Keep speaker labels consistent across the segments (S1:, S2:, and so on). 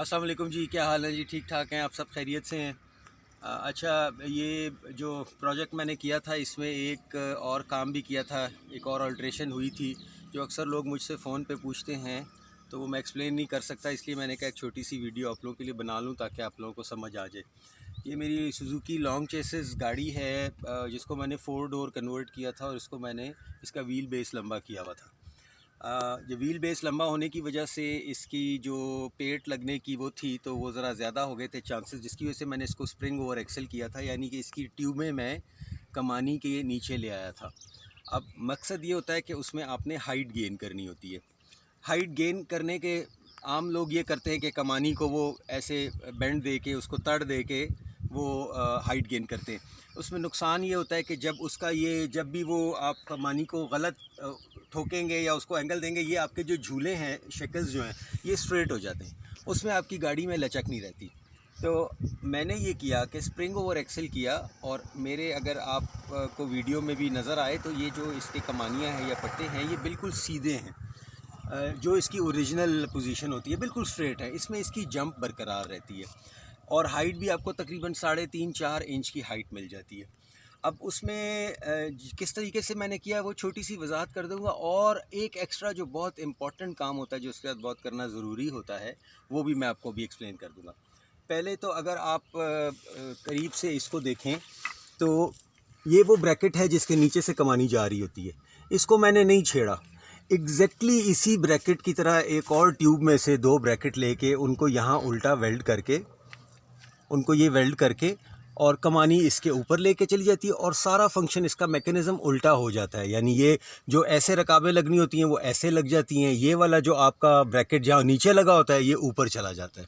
S1: अस्सलाम वालेकुम जी, क्या हाल है जी? ठीक ठाक हैं आप? सब खैरियत से हैं? अच्छा, ये जो प्रोजेक्ट मैंने किया था इसमें एक और काम भी किया था, एक और अल्ट्रेशन हुई थी जो अक्सर लोग मुझसे फ़ोन पे पूछते हैं, तो वो मैं एक्सप्लेन नहीं कर सकता, इसलिए मैंने कहा एक छोटी सी वीडियो आप लोगों के लिए बना लूँ ताकि आप लोगों को समझ आ जाए। ये मेरी सुजुकी लॉन्ग चेसिस गाड़ी है, जिसको मैंने 4 डोर कन्वर्ट किया था और इसको मैंने इसका व्हील बेस लंबा किया हुआ था। ये व्हील बेस लंबा होने की वजह से इसकी जो पेट लगने की वो थी, तो वो ज़रा ज़्यादा हो गए थे चांसेस, जिसकी वजह से मैंने इसको स्प्रिंग ओवर एक्सेल किया था, यानी कि इसकी ट्यूबें मैं कमानी के नीचे ले आया था। अब मकसद ये होता है कि उसमें आपने हाइट गेन करनी होती है। हाइट गेन करने के आम लोग ये करते हैं कि कमानी को वो ऐसे बेंड दे के, उसको तड़ दे के वो हाइट गेन करते हैं। उसमें नुकसान ये होता है कि जब भी वो आप कमानी को गलत ठोकेंगे या उसको एंगल देंगे, ये आपके जो झूले हैं, शेकल्स जो हैं, ये स्ट्रेट हो जाते हैं, उसमें आपकी गाड़ी में लचक नहीं रहती। तो मैंने ये किया कि स्प्रिंग ओवर एक्सेल किया, और मेरे अगर आप को वीडियो में भी नज़र आए तो ये जो इसके कमानियाँ हैं या पट्टे हैं, ये बिल्कुल सीधे हैं। जो इसकी ओरिजिनल पोजीशन होती है बिल्कुल स्ट्रेट है, इसमें इसकी जंप बरकरार रहती है, और हाइट भी आपको तकरीबन 3.5-4 इंच की हाइट मिल जाती है। अब उसमें किस तरीके से मैंने किया वो छोटी सी वजाहत कर दूंगा, और एक एक्स्ट्रा जो बहुत इंपॉर्टेंट काम होता है जो उसके साथ बहुत करना ज़रूरी होता है, वो भी मैं आपको भी एक्सप्लेन कर दूंगा। पहले तो अगर आप करीब से इसको देखें तो ये वो ब्रैकेट है जिसके नीचे से कमानी जा रही होती है, इसको मैंने नहीं छेड़ा। इसी ब्रैकेट की तरह एक और ट्यूब में से 2 ब्रैकेट लेके उनको यहाँ उल्टा वेल्ड करके, और कमानी इसके ऊपर लेके चली जाती है, और सारा फंक्शन इसका मैकेनिज़्म उल्टा हो जाता है। यानी ये जो ऐसे रकाबें लगनी होती हैं वो ऐसे लग जाती हैं, ये वाला जो आपका ब्रैकेट जहाँ नीचे लगा होता है ये ऊपर चला जाता है।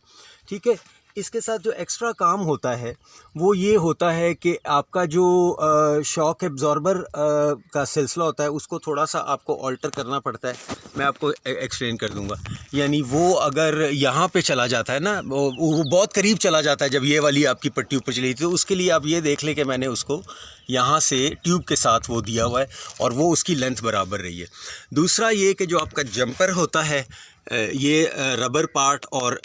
S1: ठीक है, इसके साथ जो एक्स्ट्रा काम होता है वो ये होता है कि आपका जो शॉक एब्जॉर्बर का सिलसिला होता है उसको थोड़ा सा आपको ऑल्टर करना पड़ता है। मैं आपको एक्सप्लेन कर दूंगा। यानी वो अगर यहाँ पे चला जाता है ना, वो बहुत करीब चला जाता है जब ये वाली आपकी पट्टी ऊपर चली, तो उसके लिए आप ये देख लें कि मैंने उसको यहाँ से ट्यूब के साथ वो दिया हुआ है और वो उसकी लेंथ बराबर रही है। दूसरा ये कि जो आपका जंपर होता है, ये रबर पार्ट और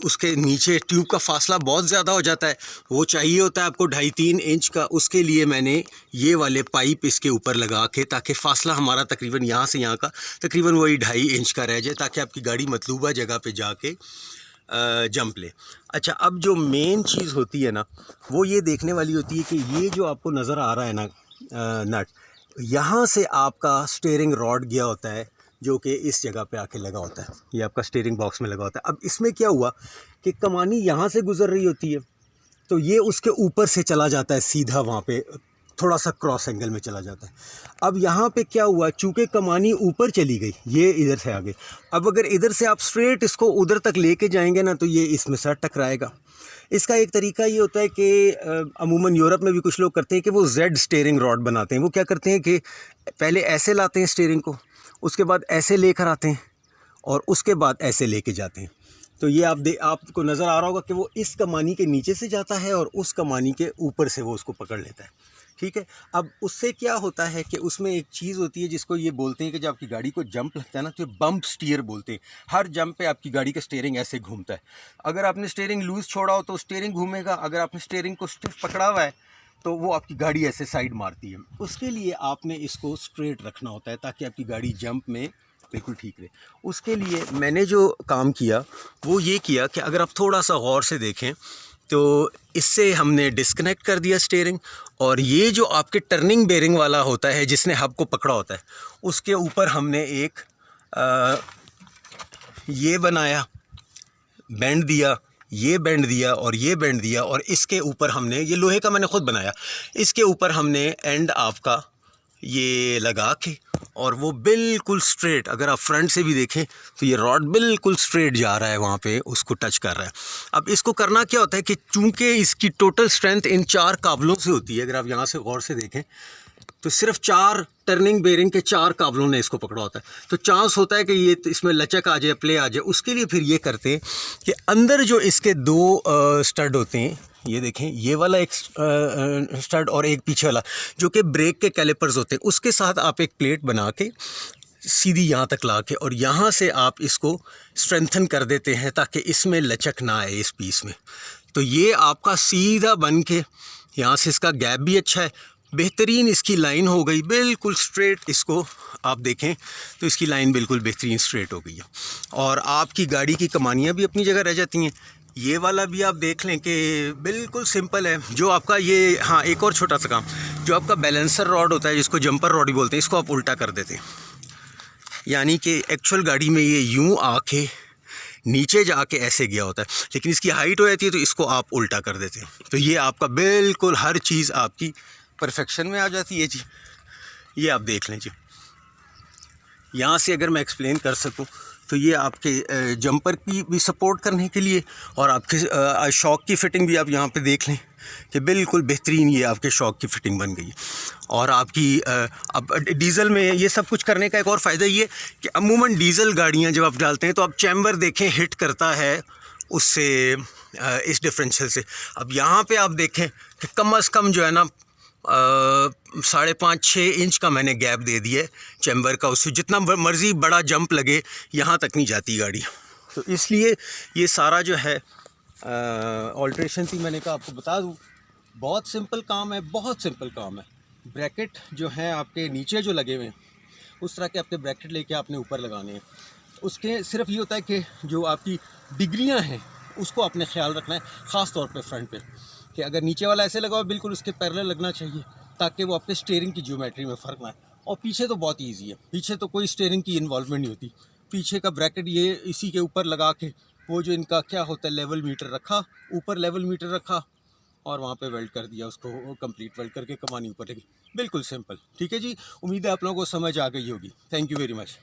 S1: उसके नीचे ट्यूब का फासला बहुत ज़्यादा हो जाता है, वो चाहिए होता है आपको 2.5-3 इंच का। उसके लिए मैंने ये वाले पाइप इसके ऊपर लगा के, ताकि फ़ासला हमारा तकरीबन यहाँ से यहाँ का तकरीबन वही 2.5 इंच का रह जाए, ताकि आपकी गाड़ी मतलूबा जगह पे जाके जंप ले। अच्छा, अब जो मेन चीज़ होती है ना, वो ये देखने वाली होती है कि ये जो आपको नज़र आ रहा है ना नट, यहाँ से आपका स्टीयरिंग रॉड गया होता है जो कि इस जगह पे आके लगा होता है, ये आपका स्टीयरिंग बॉक्स में लगा होता है। अब इसमें क्या हुआ कि कमानी यहाँ से गुजर रही होती है, तो ये उसके ऊपर से चला जाता है सीधा, वहाँ पे थोड़ा सा क्रॉस एंगल में चला जाता है। अब यहाँ पे क्या हुआ, चूँकि कमानी ऊपर चली गई, ये इधर से आगे, अब अगर इधर से आप स्ट्रेट इसको उधर तक लेके जाएंगे ना, तो ये इसमें साथ टकराएगा। इसका एक तरीका ये होता है कि अमूमन यूरोप में भी कुछ लोग करते हैं कि वो जेड स्टीयरिंग रॉड बनाते हैं। वो क्या करते हैं कि पहले ऐसे लाते हैं स्टीयरिंग को, उसके बाद ऐसे लेकर आते हैं, और उसके बाद ऐसे लेके जाते हैं। तो ये आपको नज़र आ रहा होगा कि वो इस कमानी के नीचे से जाता है और उस कमानी के ऊपर से वो उसको पकड़ लेता है। ठीक है, अब उससे क्या होता है कि उसमें एक चीज़ होती है जिसको ये बोलते हैं कि जब आपकी गाड़ी को जंप लगता है ना, तो बम्प स्टीयर बोलते हैं। हर जंप पे आपकी गाड़ी का स्टीयरिंग ऐसे घूमता है। अगर आपने स्टीयरिंग लूज़ छोड़ा हो तो स्टीयरिंग घूमेगा, अगर आपने स्टीयरिंग को स्टिफ पकड़ा हुआ है तो वो आपकी गाड़ी ऐसे साइड मारती है। उसके लिए आपने इसको स्ट्रेट रखना होता है ताकि आपकी गाड़ी जंप में बिल्कुल ठीक रहे। उसके लिए मैंने जो काम किया वो ये किया कि अगर आप थोड़ा सा गौर से देखें तो इससे हमने डिस्कनेक्ट कर दिया स्टीयरिंग, और ये जो आपके टर्निंग बेरिंग वाला होता है जिसने हब को पकड़ा होता है, उसके ऊपर हमने एक ये बनाया, बैंड दिया, ये बैंड दिया और ये बैंड दिया, और इसके ऊपर हमने, ये लोहे का मैंने ख़ुद बनाया, इसके ऊपर हमने एंड आपका ये लगा के, और वो बिल्कुल स्ट्रेट, अगर आप फ्रंट से भी देखें तो ये रॉड बिल्कुल स्ट्रेट जा रहा है, वहाँ पे उसको टच कर रहा है। अब इसको करना क्या होता है कि चूंकि इसकी टोटल स्ट्रेंथ इन 4 काबलों से होती है, अगर आप यहाँ से गौर से देखें तो सिर्फ 4 टर्निंग बेरिंग के 4 काबलों ने इसको पकड़ा होता है, तो चांस होता है कि ये इसमें लचक आ जाए, प्ले आ जाए। उसके लिए फिर ये करते हैं कि अंदर जो इसके 2 स्टड होते हैं, ये देखें, ये वाला एक स्टड और एक पीछे वाला जो कि ब्रेक के कैलिपर्स होते हैं, उसके साथ आप एक प्लेट बना के सीधी यहाँ तक ला के, और यहाँ से आप इसको स्ट्रेंथन कर देते हैं ताकि इसमें लचक ना आए इस पीस में। तो ये आपका सीधा बन के, यहाँ से इसका गैप भी अच्छा है, बेहतरीन इसकी लाइन हो गई, बिल्कुल स्ट्रेट। इसको आप देखें तो इसकी लाइन बिल्कुल बेहतरीन स्ट्रेट हो गई है, और आपकी गाड़ी की कमानियाँ भी अपनी जगह रह जाती हैं। ये वाला भी आप देख लें कि बिल्कुल सिंपल है। जो आपका ये, हाँ एक और छोटा सा काम, जो आपका बैलेंसर रॉड होता है जिसको जंपर रॉड भी बोलते हैं, इसको आप उल्टा कर देते हैं, यानी कि एक्चुअल गाड़ी में ये यूं आके नीचे जाके ऐसे गया होता है, लेकिन इसकी हाइट हो जाती है तो इसको आप उल्टा कर देते हैं। तो ये आपका बिल्कुल हर चीज़ आपकी परफेक्शन में आ जाती है जी। ये आप देख लें जी। यहाँ से अगर मैं एक्सप्लेन कर सकूँ तो ये आपके जंपर की भी सपोर्ट करने के लिए, और आपके शॉक की फ़िटिंग भी आप यहाँ पे देख लें कि बिल्कुल बेहतरीन ये आपके शॉक की फ़िटिंग बन गई है। और आपकी अब डीज़ल में ये सब कुछ करने का एक और फ़ायदा ये कि अमूमन डीज़ल गाड़ियाँ जब आप डालते हैं तो आप चैम्बर देखें हिट करता है उससे, इस डिफरेंशियल से। अब यहाँ पे आप देखें कि कम से कम जो है ना 5.5-6 इंच का मैंने गैप दे दिया है चैम्बर का, उससे जितना मर्ज़ी बड़ा जंप लगे यहाँ तक नहीं जाती गाड़ी। तो इसलिए ये सारा जो है ऑल्ट्रेशन थी, मैंने कहा आपको बता दूँ। बहुत सिंपल काम है, बहुत सिंपल काम है। ब्रैकेट जो है आपके नीचे जो लगे हुए हैं उस तरह के आपके ब्रैकेट लेके आपने ऊपर लगाने हैं। उसके सिर्फ ये होता है कि जो आपकी डिग्रियां हैं उसको आपने ख्याल रखना है, ख़ास तौर पे फ्रंट पे, कि अगर नीचे वाला ऐसे लगा हो बिल्कुल उसके पैरेलल लगना चाहिए ताकि वो आपके स्टीयरिंग की ज्योमेट्री में फ़र्क ना आए। और पीछे तो बहुत ईजी है, पीछे तो कोई स्टीयरिंग की इन्वॉल्वमेंट नहीं होती। पीछे का ब्रैकेट ये इसी के ऊपर लगा के, वो जो इनका क्या होता है लेवल मीटर रखा, ऊपर लेवल मीटर रखा और वहाँ पे वेल्ड कर दिया, उसको कंप्लीट वेल्ड करके कमानी ऊपर लगी। बिल्कुल सिंपल। ठीक है जी, उम्मीद है आप लोगों को समझ आ गई होगी। Thank you very much.